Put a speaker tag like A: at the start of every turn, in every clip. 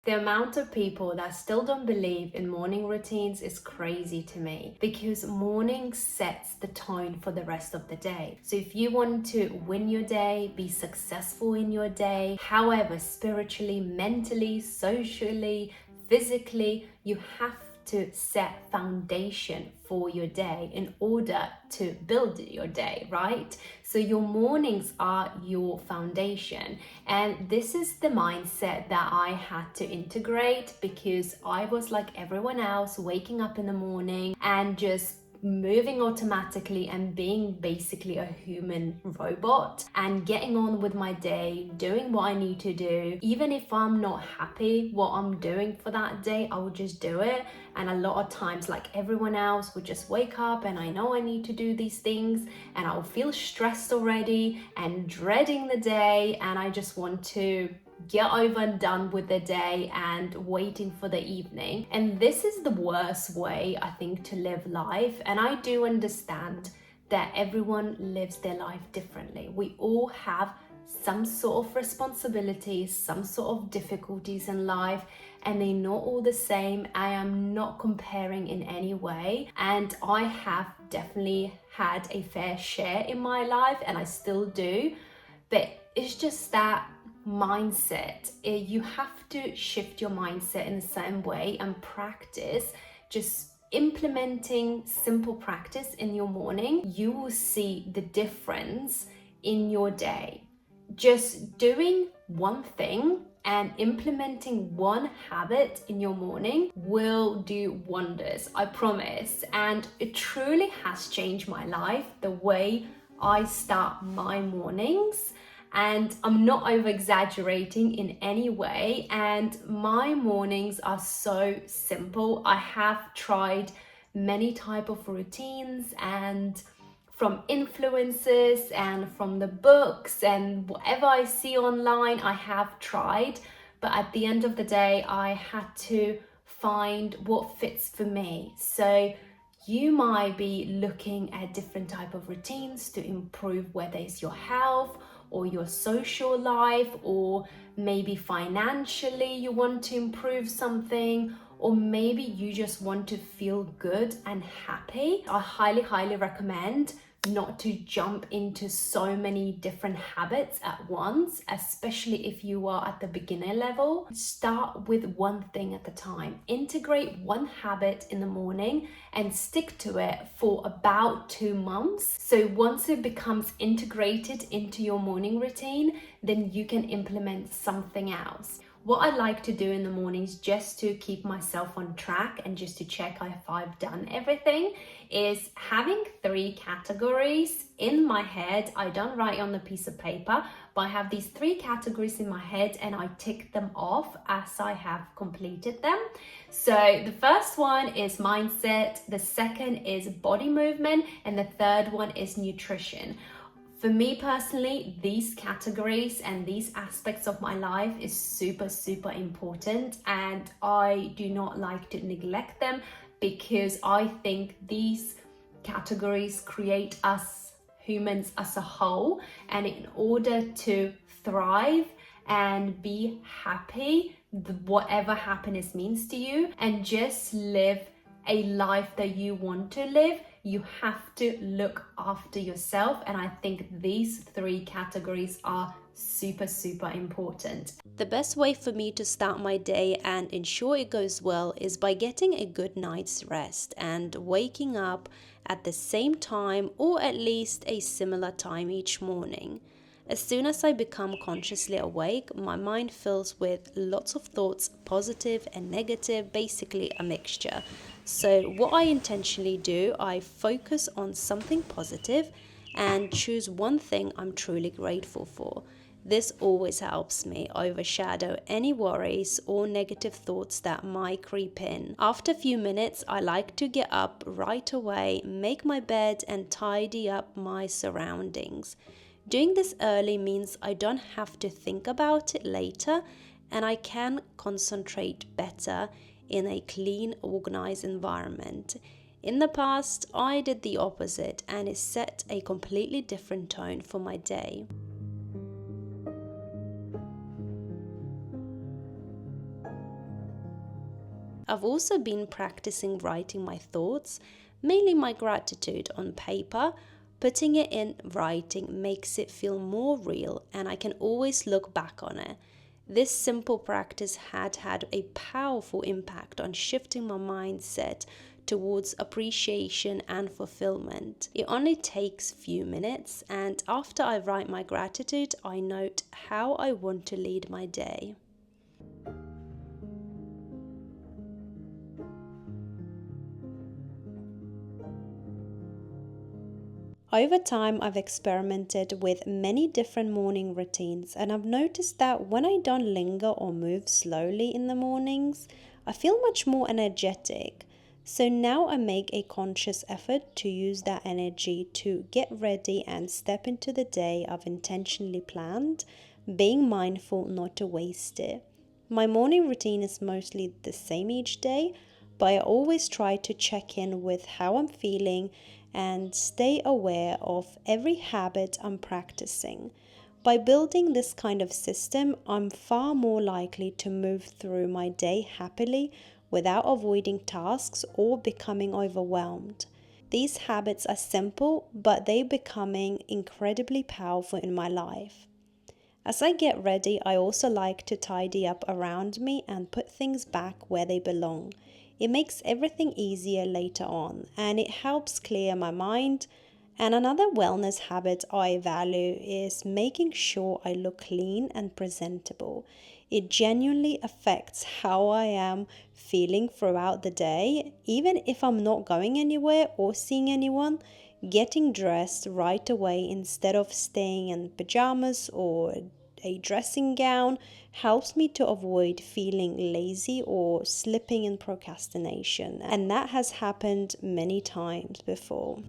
A: The amount of people that still don't believe in morning routines is crazy to me, because morning sets the tone for the rest of the day. So if you want to win your day, be successful in your day, however, spiritually, mentally, socially, physically, you have to set foundation for your day in order to build your day, right? So your mornings are your foundation. And this is the mindset that I had to integrate, because I was like everyone else, waking up in the morning and just moving automatically and being basically a human robot and getting on with my day, doing what I need to do. Even if I'm not happy what I'm doing for that day, I will just do it. And a lot of times, like everyone else, would just wake up and I know I need to do these things and I'll feel stressed already and dreading the day, and I just want to get over and done with the day and waiting for the evening. And this is the worst way, I think, to live life. And I do understand that everyone lives their life differently. We all have some sort of responsibilities, some sort of difficulties in life, and they're not all the same. I am not comparing in any way, and I have definitely had a fair share in my life, and I still do. But it's just that mindset. You have to shift your mindset in a certain way and practice just implementing simple practice in your morning. You will see the difference in your day. Just doing one thing and implementing one habit in your morning will do wonders, I promise. And it truly has changed my life, the way I start my mornings. And I'm not over exaggerating in any way. And my mornings are so simple. I have tried many type of routines, and from influencers and from the books and whatever I see online, I have tried. But at the end of the day, I had to find what fits for me. So you might be looking at different type of routines to improve, whether it's your health or your social life, or maybe financially you want to improve something, or maybe you just want to feel good and happy. I highly recommend not to jump into so many different habits at once, especially if you are at the beginner level. Start with one thing at a time. Integrate one habit in the morning and stick to it for about 2 months. So once it becomes integrated into your morning routine, then you can implement something else. What I like to do in the mornings, just to keep myself on track and just to check if I've done everything, is having 3 categories in my head. I don't write on the piece of paper, but I have these 3 categories in my head and I tick them off as I have completed them. So the first one is mindset, the second is body movement, and the third one is nutrition. For me personally, these categories and these aspects of my life is super important, and I do not like to neglect them, because I think these categories create us humans as a whole. And in order to thrive and be happy, whatever happiness means to you, and just live a life that you want to live, you have to look after yourself. And I think these 3 categories are super important. The best way for me to start my day and ensure it goes well is by getting a good night's rest and waking up at the same time, or at least a similar time each morning. As soon as I become consciously awake, my mind fills with lots of thoughts, positive and negative, basically a mixture. So what I intentionally do, I focus on something positive and choose one thing I'm truly grateful for. This always helps me overshadow any worries or negative thoughts that might creep in. After a few minutes, I like to get up right away, make my bed and tidy up my surroundings. Doing this early means I don't have to think about it later, and I can concentrate better in a clean, organized environment. In the past, I did the opposite, and it set a completely different tone for my day.
B: I've also been practicing writing my thoughts, mainly my gratitude, on paper. Putting it in writing makes it feel more real, and I can always look back on it. This simple practice had a powerful impact on shifting my mindset towards appreciation and fulfillment. It only takes few minutes, and after I write my gratitude, I note how I want to lead my day. Over time, I've experimented with many different morning routines, and I've noticed that when I don't linger or move slowly in the mornings, I feel much more energetic. So now I make a conscious effort to use that energy to get ready and step into the day I've intentionally planned, being mindful not to waste it. My morning routine is mostly the same each day, but I always try to check in with how I'm feeling and stay aware of every habit I'm practicing. By building this kind of system, I'm far more likely to move through my day happily without avoiding tasks or becoming overwhelmed. These habits are simple, but they're becoming incredibly powerful in my life. As I get ready, I also like to tidy up around me and put things back where they belong. It makes everything easier later on, and it helps clear my mind. And another wellness habit I value is making sure I look clean and presentable. It genuinely affects how I am feeling throughout the day. Even if I'm not going anywhere or seeing anyone, getting dressed right away instead of staying in pajamas or a dressing gown helps me to avoid feeling lazy or slipping in procrastination. And that has happened many times before.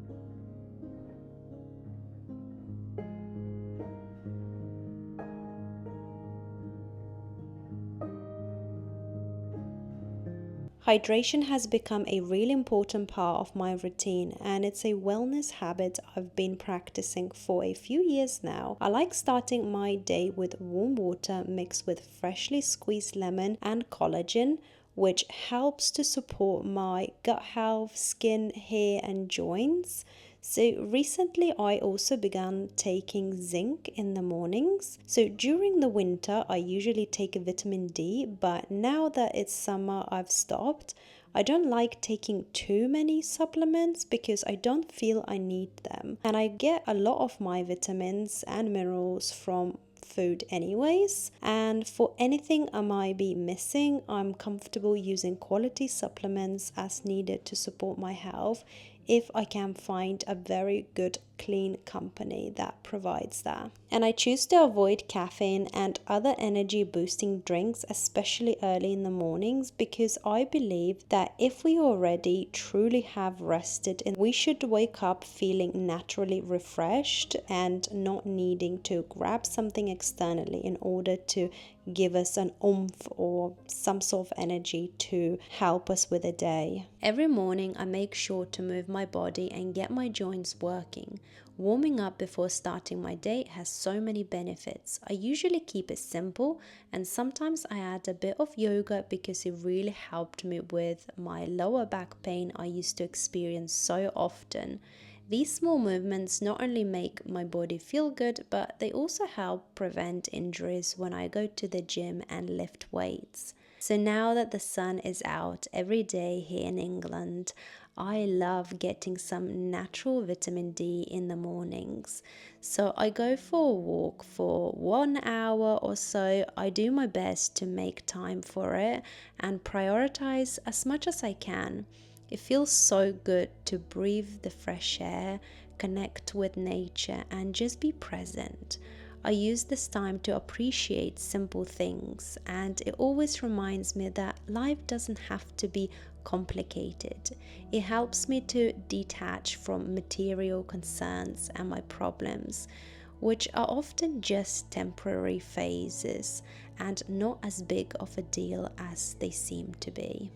B: Hydration has become a really important part of my routine, and it's a wellness habit I've been practicing for a few years now. I like starting my day with warm water mixed with freshly squeezed lemon and collagen, which helps to support my gut health, skin, hair, and joints. So recently I also began taking zinc in the mornings. So during the winter I usually take vitamin D, but now that it's summer I've stopped. I don't like taking too many supplements because I don't feel I need them. And I get a lot of my vitamins and minerals from food anyways, and for anything I might be missing, I'm comfortable using quality supplements as needed to support my health if I can find a very good clean company that provides that. And I choose to avoid caffeine and other energy boosting drinks, especially early in the mornings, because I believe that if we already truly have rested, we should wake up feeling naturally refreshed and not needing to grab something externally in order to give us an oomph or some sort of energy to help us with the day. Every morning I make sure to move my body and get my joints working. Warming up before starting my day has so many benefits. I usually keep it simple, and sometimes I add a bit of yoga because it really helped me with my lower back pain I used to experience so often. These small movements not only make my body feel good, but they also help prevent injuries when I go to the gym and lift weights. So now that the sun is out every day here in England, I love getting some natural vitamin D in the mornings. So I go for a walk for 1 hour or so. I do my best to make time for it and prioritize as much as I can. It feels so good to breathe the fresh air, connect with nature, and just be present. I use this time to appreciate simple things, and it always reminds me that life doesn't have to be complicated. It helps me to detach from material concerns and my problems, which are often just temporary phases and not as big of a deal as they seem to be.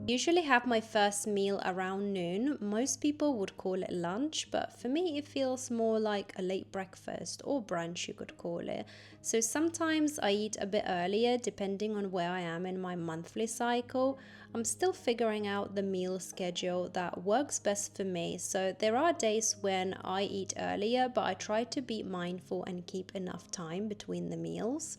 B: Usually have my first meal around noon. Most people would call it lunch, but for me it feels more like a late breakfast or brunch, you could call it. So sometimes I eat a bit earlier depending on where I am in my monthly cycle. I'm still figuring out the meal schedule that works best for me. So there are days when I eat earlier, but I try to be mindful and keep enough time between the meals.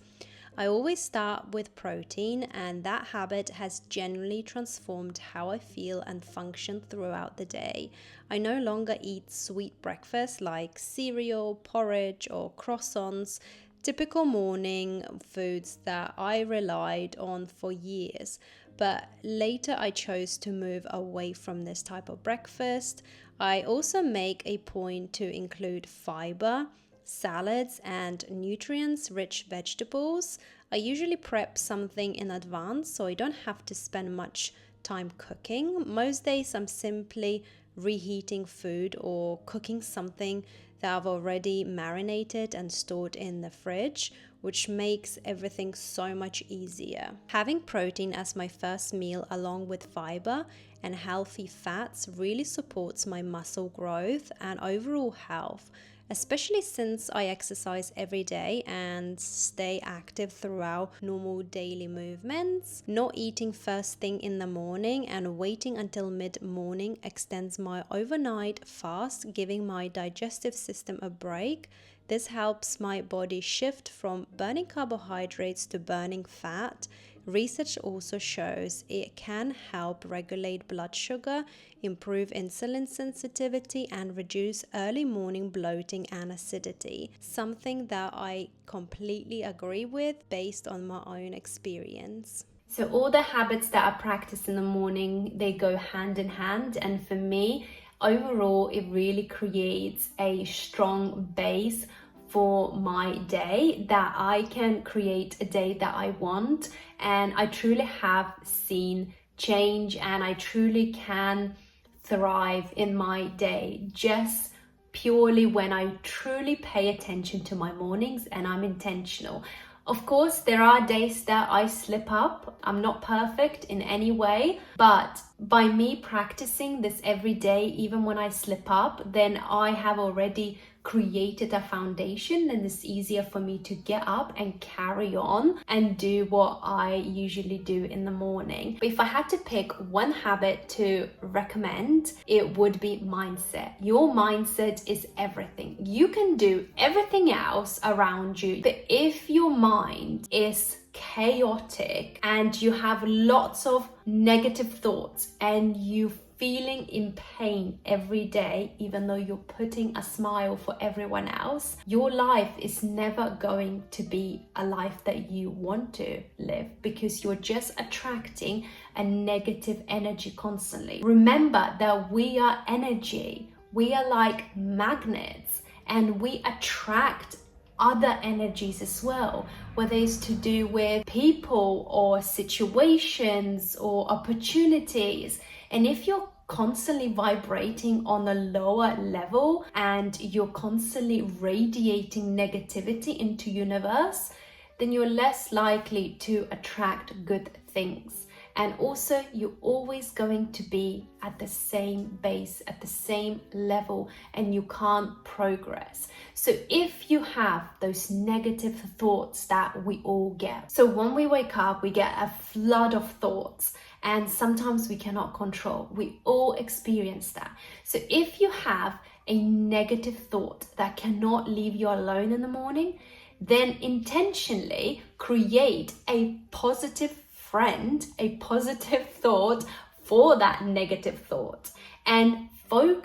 B: I always start with protein, and that habit has generally transformed how I feel and function throughout the day. I no longer eat sweet breakfast like cereal, porridge, or croissants, typical morning foods that I relied on for years. But later I chose to move away from this type of breakfast. I also make a point to include fiber, salads, and nutrients rich vegetables. I usually prep something in advance so I don't have to spend much time cooking. Most days I'm simply reheating food or cooking something that I've already marinated and stored in the fridge, which makes everything so much easier. Having protein as my first meal along with fiber and healthy fats really supports my muscle growth and overall health, especially since I exercise every day and stay active throughout normal daily movements. Not eating first thing in the morning and waiting until mid-morning extends my overnight fast, giving my digestive system a break. This helps my body shift from burning carbohydrates to burning fat. Research also shows it can help regulate blood sugar, improve insulin sensitivity, and reduce early morning bloating and acidity, something that I completely agree with based on my own experience.
A: So all the habits that I practice in the morning, they go hand in hand. And for me, overall, it really creates a strong base for my day, that I can create a day that I want. And I truly have seen change, and I truly can thrive in my day just purely when I truly pay attention to my mornings and I'm intentional. Of course, there are days that I slip up. I'm not perfect in any way, but by me practicing this every day, even when I slip up, then I have already created a foundation, and it's easier for me to get up and carry on and do what I usually do in the morning. But if I had to pick one habit to recommend, it would be mindset. Your mindset is everything. You can do everything else around you, but if your mind is chaotic and you have lots of negative thoughts and you feeling in pain every day, even though you're putting a smile for everyone else, your life is never going to be a life that you want to live, because you're just attracting a negative energy constantly. Remember that we are energy. We are like magnets, and we attract other energies as well, whether it's to do with people or situations or opportunities. And if you're constantly vibrating on a lower level and you're constantly radiating negativity into universe, then you're less likely to attract good things. And also, you're always going to be at the same base, at the same level, and you can't progress. So if you have those negative thoughts that we all get, so when we wake up, we get a flood of thoughts, and sometimes we cannot control. We all experience that. So if you have a negative thought that cannot leave you alone in the morning, then intentionally create a positive friend, a positive thought for that negative thought, and put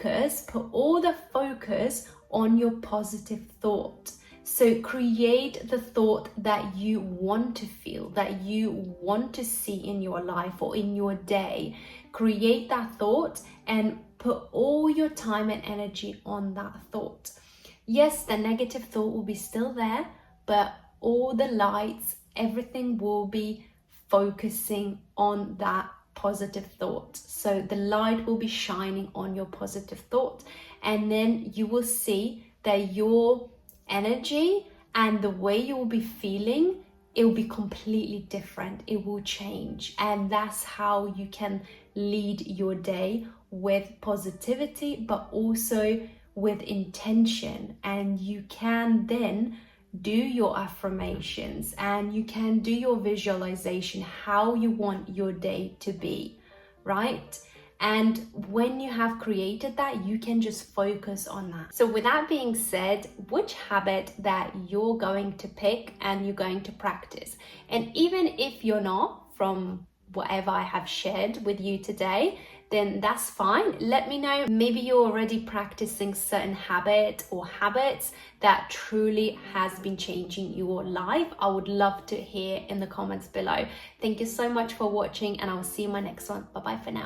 A: all the focus on your positive thought. So create the thought that you want to feel, that you want to see in your life or in your day. Create that thought and put all your time and energy on that thought. Yes, the negative thought will be still there, but all the lights, everything will be focusing on that positive thought. So the light will be shining on your positive thought, and then you will see that your energy and the way you will be feeling, it will be completely different. It will change, and that's how you can lead your day with positivity, but also with intention. And you can then do your affirmations and you can do your visualization, how you want your day to be, right? And when you have created that, you can just focus on that. So with that being said, which habit that you're going to pick and you're going to practice? And even if you're not, from whatever I have shared with you today, then that's fine. Let me know. Maybe you're already practicing certain habit or habits that truly has been changing your life. I would love to hear in the comments below. Thank you so much for watching, and I will see you in my next one. Bye bye for now.